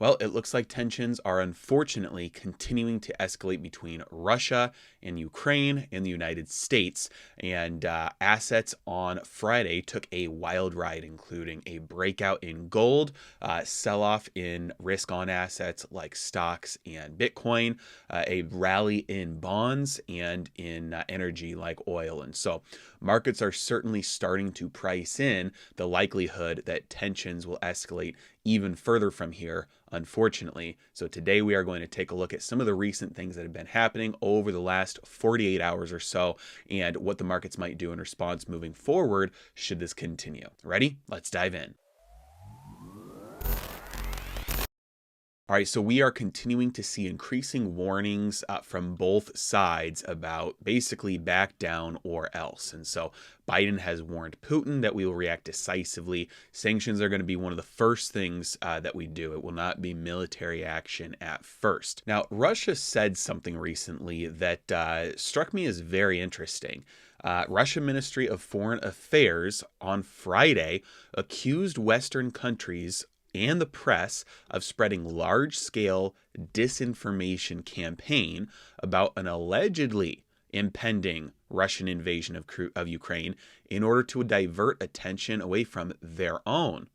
Well, it looks like tensions are unfortunately continuing to escalate between Russia and Ukraine and the United States. And assets on Friday took a wild ride, including a breakout in gold, sell off in risk on assets like stocks and Bitcoin, a rally in bonds and in energy like oil. And so markets are certainly starting to price in the likelihood that tensions will escalate even further from here, unfortunately. So today we are going to take a look at some of the recent things that have been happening over the last 48 hours or so and what the markets might do in response moving forward should this continue. Ready? Let's dive in. All right, so we are continuing to see increasing warnings from both sides about basically back down or else. And so Biden has warned Putin that we will react decisively. Sanctions are going to be one of the first things that we do. It will not be military action at first. Now, Russia said something recently that struck me as very interesting. Russian Ministry of Foreign Affairs on Friday accused Western countries and the press of spreading large-scale disinformation campaign about an allegedly impending Russian invasion of Ukraine in order to divert attention away from their own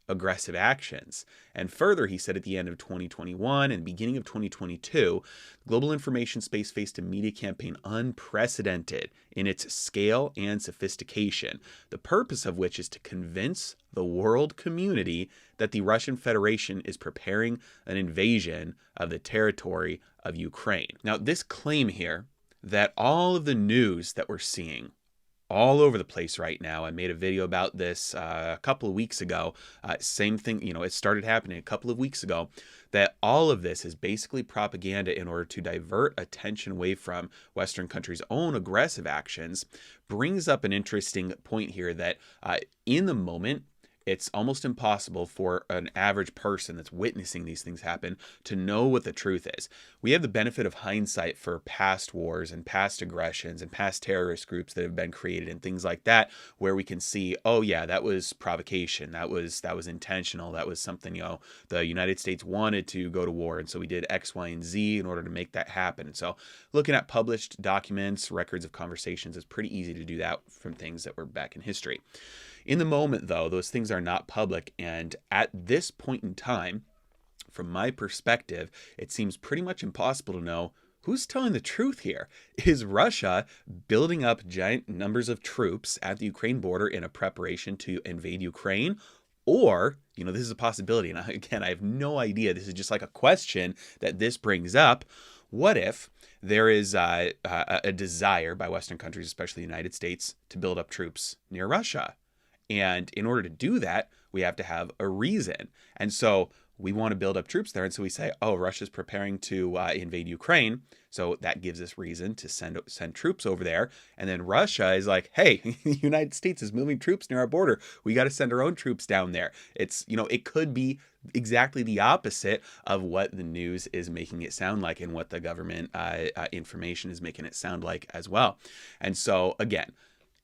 aggressive actions. And further, he said at the end of 2021 and beginning of 2022, the global information space faced a media campaign unprecedented in its scale and sophistication, the purpose of which is to convince the world community that the Russian Federation is preparing an invasion of the territory of Ukraine. Now, this claim here that all of the news that we're seeing all over the place right now. I made a video about this a couple of weeks ago. Same thing, it started happening a couple of weeks ago, that all of this is basically propaganda in order to divert attention away from Western countries' own aggressive actions, brings up an interesting point here that in the moment, it's almost impossible for an average person that's witnessing these things happen to know what the truth is. We have the benefit of hindsight for past wars and past aggressions and past terrorist groups that have been created and things like that, where we can see, oh yeah, that was provocation, that was intentional, that was something, the United States wanted to go to war, and so we did X, Y, and Z in order to make that happen. And so looking at published documents, records of conversations, is pretty easy to do that from things that were back in history. In the moment, though, those things are not public, and at this point in time, from my perspective, it seems pretty much impossible to know who's telling the truth here. Is Russia building up giant numbers of troops at the Ukraine border in a preparation to invade Ukraine? Or, this is a possibility, and again, I have no idea. This is just like a question that this brings up. What if there is a desire by Western countries, especially the United States, to build up troops near Russia? And in order to do that, we have to have a reason. And so we want to build up troops there. And so we say, oh, Russia's preparing to invade Ukraine. So that gives us reason to send troops over there. And then Russia is like, hey, the United States is moving troops near our border. We got to send our own troops down there. It's, it could be exactly the opposite of what the news is making it sound like and what the government information is making it sound like as well. And so, again,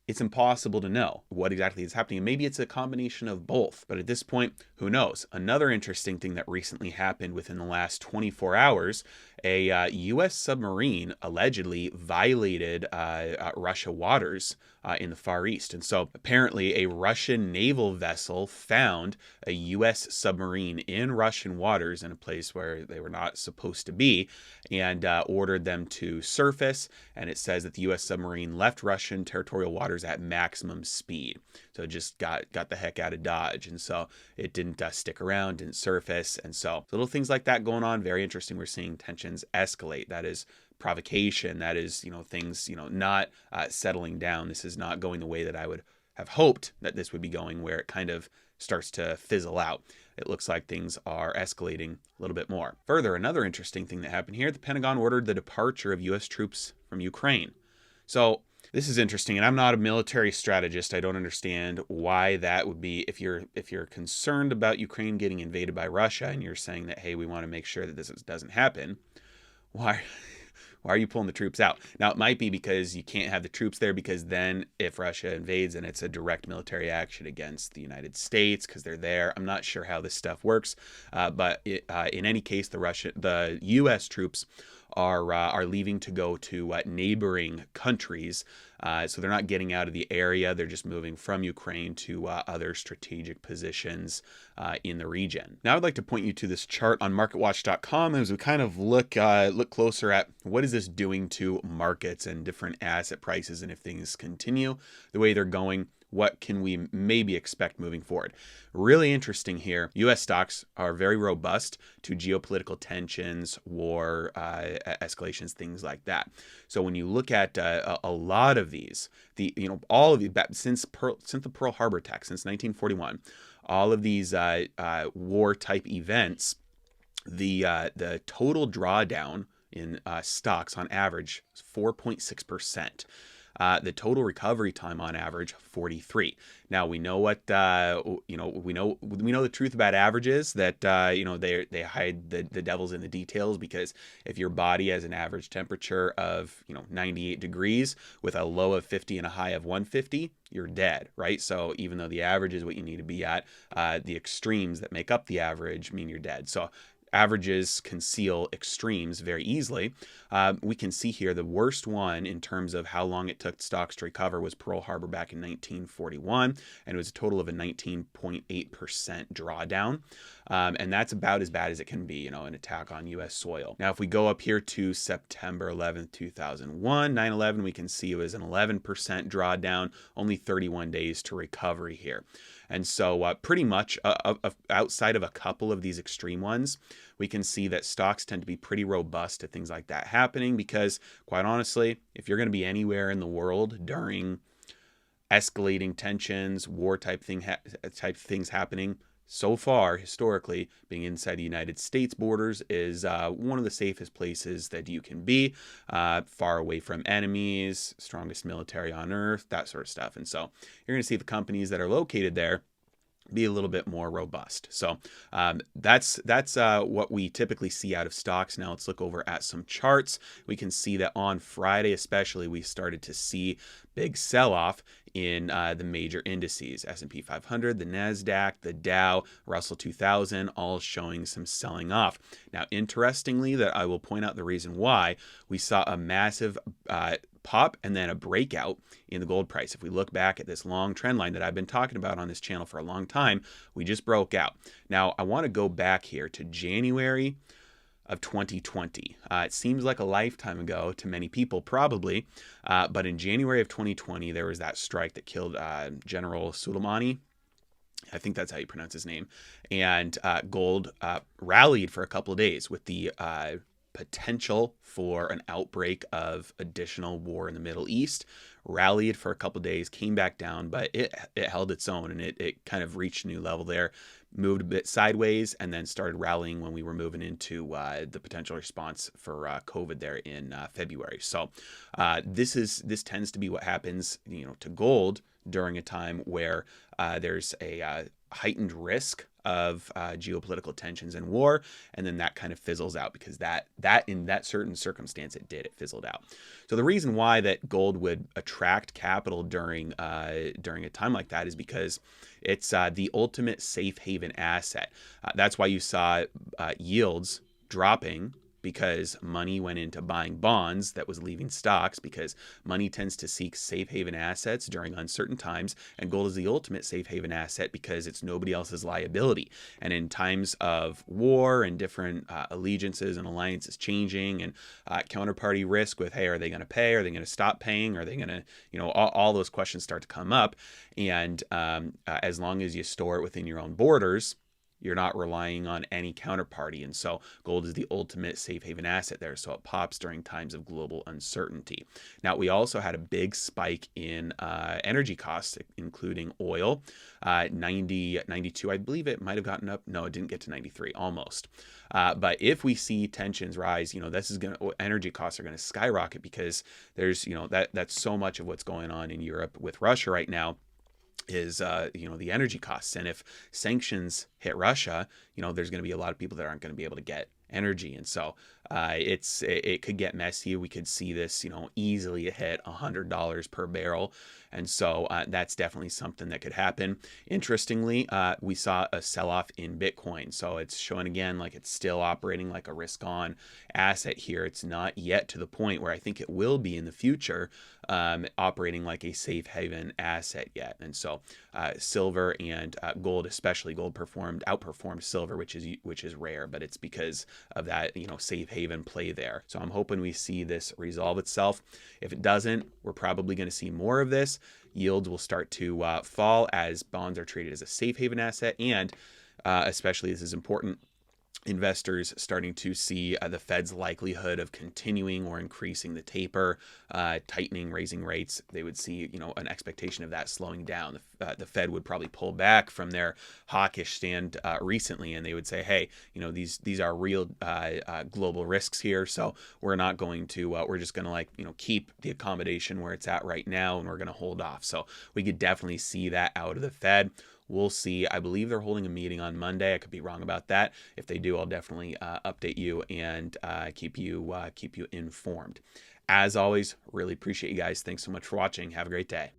it's impossible to know what exactly is happening. And maybe it's a combination of both. But at this point, who knows? Another interesting thing that recently happened within the last 24 hours, a U.S. submarine allegedly violated Russia waters in the Far East. And so apparently a Russian naval vessel found a U.S. submarine in Russian waters in a place where they were not supposed to be, and ordered them to surface. And it says that the U.S. submarine left Russian territorial waters at maximum speed. So it just got the heck out of Dodge. And so it didn't stick around, didn't surface. And so little things like that going on, very interesting. We're seeing tensions escalate. That is provocation. That is, things, not settling down. This is not going the way that I would have hoped that this would be going, where it kind of starts to fizzle out. It looks like things are escalating a little bit more. Further, another interesting thing that happened here, the Pentagon ordered the departure of U.S. troops from Ukraine. So this is interesting, and I'm not a military strategist. I don't understand why that would be. If you're concerned about Ukraine getting invaded by Russia and you're saying that, hey, we want to make sure that this doesn't happen, why Why are you pulling the troops out? Now, it might be because you can't have the troops there, because then if Russia invades, and it's a direct military action against the United States because they're there. I'm not sure how this stuff works, but in any case, the U.S. troops are leaving to go to neighboring countries. So they're not getting out of the area. They're just moving from Ukraine to other strategic positions in the region. Now, I'd like to point you to this chart on MarketWatch.com as we kind of look closer at what is this doing to markets and different asset prices, and if things continue the way they're going, what can we maybe expect moving forward? Really interesting here. U.S. stocks are very robust to geopolitical tensions, war, escalations, things like that. So when you look at a lot of these, all of these, since the Pearl Harbor attack, since 1941, all of these war type events, the total drawdown in stocks on average is 4.6%. The total recovery time on average 43. Now we know what we know the truth about averages, that they hide the devil's in the details, because if your body has an average temperature of 98 degrees with a low of 50 and a high of 150, you're dead, right? So even though the average is what you need to be at, the extremes that make up the average mean you're dead. So averages conceal extremes very easily. We can see here the worst one in terms of how long it took stocks to recover was Pearl Harbor back in 1941, and it was a total of a 19.8% drawdown. And that's about as bad as it can be, an attack on U.S. soil. Now, if we go up here to September 11th, 2001, 9/11, we can see it was an 11% drawdown, only 31 days to recovery here. And so pretty much outside of a couple of these extreme ones, we can see that stocks tend to be pretty robust to things like that happening, because quite honestly, if you're going to be anywhere in the world during escalating tensions, war type things happening, so far, historically, being inside the United States borders is one of the safest places that you can be, far away from enemies, strongest military on earth, that sort of stuff. And so you're going to see the companies that are located there be a little bit more robust. So that's what we typically see out of stocks. Now let's look over at some charts. We can see that on Friday especially, we started to see big sell-off in the major indices, S&P 500, the NASDAQ, the Dow, Russell 2000, all showing some selling off. Now, interestingly, that I will point out the reason why we saw a massive pop and then a breakout in the gold price. If we look back at this long trend line that I've been talking about on this channel for a long time, we just broke out. Now, I want to go back here to January of 2020. It seems like a lifetime ago to many people, probably, but in January of 2020, there was that strike that killed General Soleimani. I think that's how you pronounce his name. And gold rallied for a couple of days with the potential for an outbreak of additional war in the Middle East. Rallied for a couple of days, came back down, but it held its own, and it kind of reached a new level there, moved a bit sideways, and then started rallying when we were moving into the potential response for COVID there in February. So this tends to be what happens, to gold during a time where there's a heightened risk of geopolitical tensions and war, and then that kind of fizzles out, because that in that certain circumstance it fizzled out. So the reason why that gold would attract capital during a time like that is because it's the ultimate safe haven asset. That's why you saw yields dropping, because money went into buying bonds that was leaving stocks, because money tends to seek safe haven assets during uncertain times, and gold is the ultimate safe haven asset because it's nobody else's liability. And in times of war and different allegiances and alliances changing, and counterparty risk with, hey, are they going to pay? Are they going to stop paying? Are they going to, all those questions start to come up. And as long as you store it within your own borders, you're not relying on any counterparty. And so gold is the ultimate safe haven asset there. So it pops during times of global uncertainty. Now, we also had a big spike in energy costs, including oil. 92, I believe it might have gotten up. No, it didn't get to 93, almost. But if we see tensions rise, energy costs are going to skyrocket, because there's, that's so much of what's going on in Europe with Russia right now is, the energy costs. And if sanctions hit Russia, there's going to be a lot of people that aren't going to be able to get energy. And so it could get messy. We could see this, easily hit $100 per barrel. And so that's definitely something that could happen. Interestingly, we saw a sell-off in Bitcoin. So it's showing again like it's still operating like a risk-on asset here. It's not yet to the point where I think it will be in the future, operating like a safe haven asset yet. And so silver and gold, especially gold, outperformed silver, which is rare, but it's because of that safe haven play there. So I'm hoping we see this resolve itself. If it doesn't, we're probably going to see more of this. Yields will start to fall as bonds are traded as a safe haven asset, and especially this is important, investors starting to see the Fed's likelihood of continuing or increasing the taper, tightening, raising rates. They would see, an expectation of that slowing down. The Fed would probably pull back from their hawkish stand recently, and they would say, hey, these are real global risks here, so we're not going to, we're just going to keep the accommodation where it's at right now, and we're going to hold off. So we could definitely see that out of the Fed. We'll see. I believe they're holding a meeting on Monday. I could be wrong about that. If they do, I'll definitely update you and keep you informed. As always, really appreciate you guys. Thanks so much for watching. Have a great day.